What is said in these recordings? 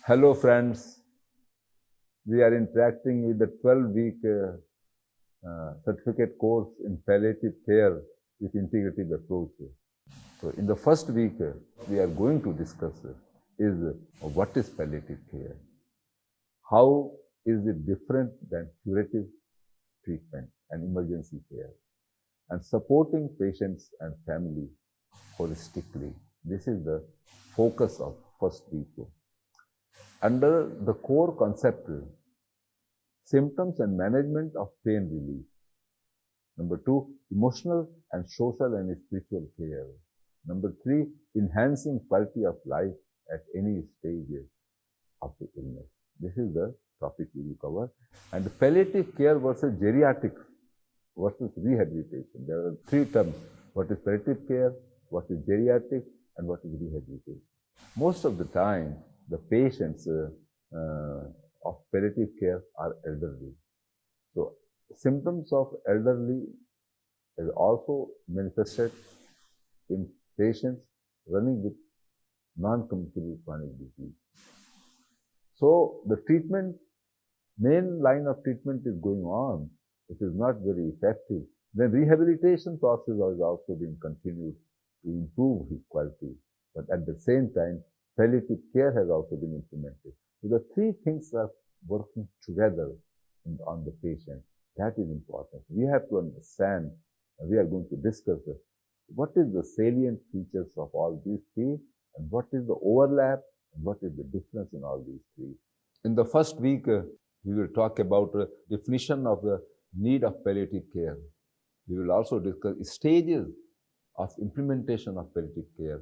Hello friends, we are interacting with the 12-week certificate course in palliative care with integrative approach. So in the first week, we are going to discuss is what is palliative care, how is it different than curative treatment and emergency care, and supporting patients and family holistically. This is the focus of first week. Under the core concept, symptoms and management of pain relief. Number 2, emotional and social and spiritual care. Number 3, enhancing quality of life at any stage of the illness. This is the topic we will cover. And palliative care versus geriatrics versus rehabilitation. There are 3 terms. What is palliative care, what is geriatric, and what is rehabilitation. Most of the time, the patients of palliative care are elderly. So, symptoms of elderly is also manifested in patients running with non-communicable chronic disease. So, the main line of treatment is going on. It is not very effective. Then rehabilitation process is also being continued to improve his quality. But at the same time, palliative care has also been implemented. So the 3 things are working together on the patient. That is important. We have to understand, we are going to discuss what is the salient features of all these 3 and what is the overlap and what is the difference in all these 3. In the first week, we will talk about definition of the need of palliative care. We will also discuss stages of implementation of palliative care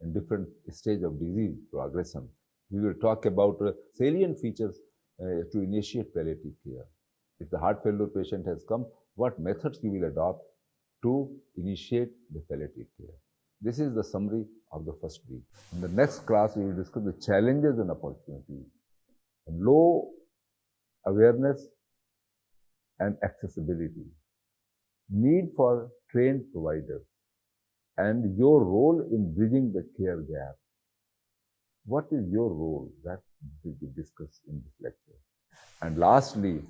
in different stage of disease progression. We will talk about salient features to initiate palliative care. If the heart failure patient has come, what methods you will adopt to initiate the palliative care. This is the summary of the first week. In the next class, we will discuss the challenges and opportunities. Low awareness and accessibility, need for trained providers, and your role in bridging the care gap. What is your role? That will be discussed in this lecture. And lastly,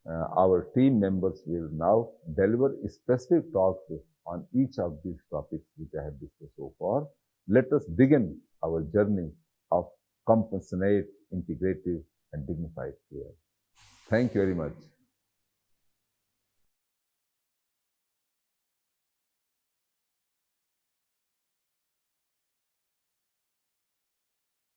our team members will now deliver specific talks on each of these topics which I have discussed so far. Let us begin our journey of compassionate, integrative, and dignified care. Thank you very much.